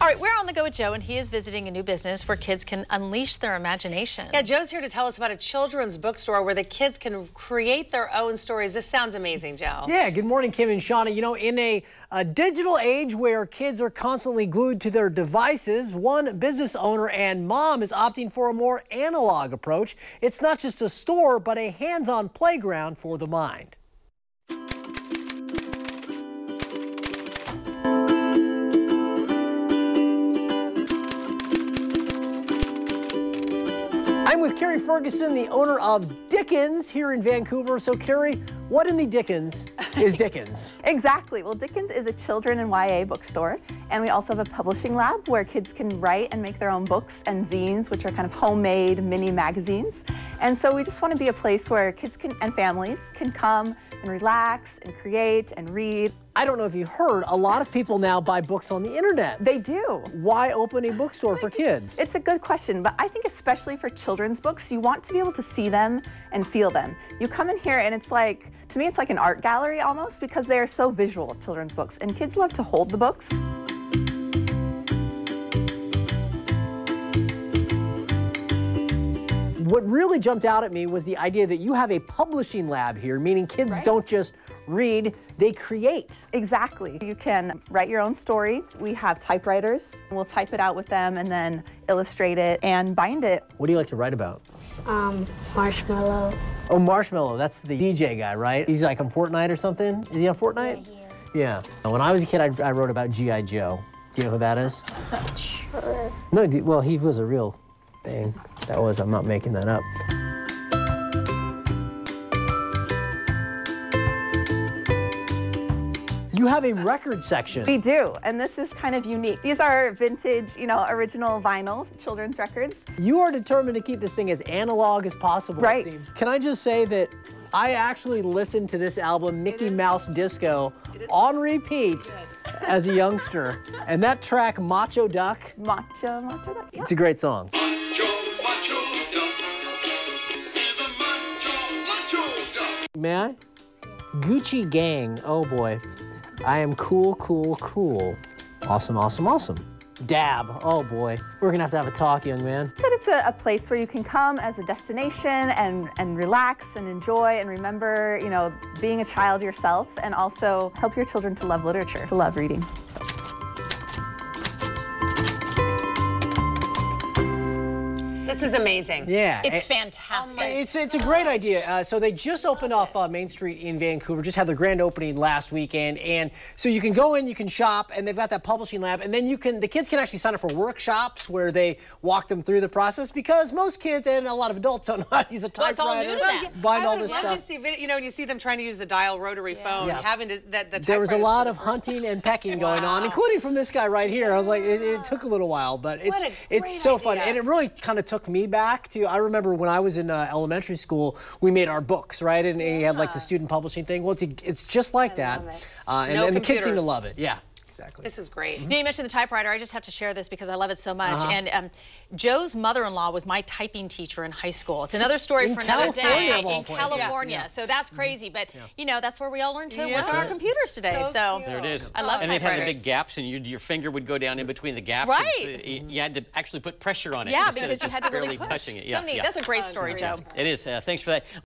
All right, we're on the go with Joe, and he is visiting a new business where kids can unleash their imagination. Yeah, Joe's here to tell us about a children's bookstore where the kids can create their own stories. This sounds amazing, Joe. Yeah, good morning, Kim and Shauna. You know, in a digital age where kids are constantly glued to their devices, one business owner and mom is opting for a more analog approach. It's not just a store, but a hands-on playground for the mind. I'm with Carrie Ferguson, the owner of Dickens here in Vancouver. So Carrie, what in the Dickens is Dickens? Exactly. Well, Dickens is a children and YA bookstore, and we also have a publishing lab where kids can write and make their own books and zines, which are kind of homemade mini magazines. And so we just want to be a place where kids and families can come and relax and create and read. I don't know if you heard, a lot of people now buy books on the internet. They do. Why open a bookstore for kids? It's a good question, but I think especially for children's books, you want to be able to see them and feel them. You come in here and it's like, to me, it's like an art gallery almost, because they are so visual, children's books, and kids love to hold the books. What really jumped out at me was the idea that you have a publishing lab here, meaning kids don't just read, they create. Exactly. You can write your own story. We have typewriters. We'll type it out with them and then illustrate it and bind it. What do you like to write about? Marshmallow. Oh, Marshmallow, that's the DJ guy, right? He's like on Fortnite or something? Is he on Fortnite? Yeah. When I was a kid, I wrote about G.I. Joe. Do you know who that is? Sure. No, well, he was a real thing. That was, I'm not making that up. You have a record section. We do, and this is kind of unique. These are vintage, original vinyl children's records. You are determined to keep this thing as analog as possible, right. It seems. Can I just say that I actually listened to this album, Mickey Mouse Disco, on repeat as a youngster. And that track, Macho Duck. Macho Duck. Yeah. It's a great song. May I? Gucci Gang, oh boy. I am cool, cool, cool. Awesome, awesome, awesome. Dab, oh boy. We're gonna have a talk, young man. But it's a place where you can come as a destination and relax and enjoy and remember, being a child yourself, and also help your children to love literature, to love reading. This is amazing. Yeah. It's fantastic. It's a great idea. So they just opened off Main Street in Vancouver, just had their grand opening last weekend. And so you can go in, you can shop, and they've got that publishing lab. And then the kids can actually sign up for workshops where they walk them through the process, because most kids and a lot of adults don't know how to use a typewriter. Well, it's all new to them. Bind all this I stuff. would love to see, you see them trying to use the dial rotary phone, Yes. having to, There was a lot of hunting and pecking going on, including from this guy right here. I was like, it took a little while, but it's so fun. And it really kind of took me back to, I remember when I was in elementary school, we made our books, right? And he had like the student publishing thing. Well, it's just like that. And the kids seem to love it. Yeah. Exactly. This is great. You mentioned the typewriter. I just have to share this because I love it so much. And Joe's mother-in-law was my typing teacher in high school. It's another story for another day in California. So that's crazy. But, that's where we all learn to work on our computers today. So there it is. I love and they'd have the big gaps, and your finger would go down in between the gaps. Right. You had to actually put pressure on it. Yeah, instead because of you had to really barely push. touching it. So neat. That's a great story, Joe. It is. Thanks for that.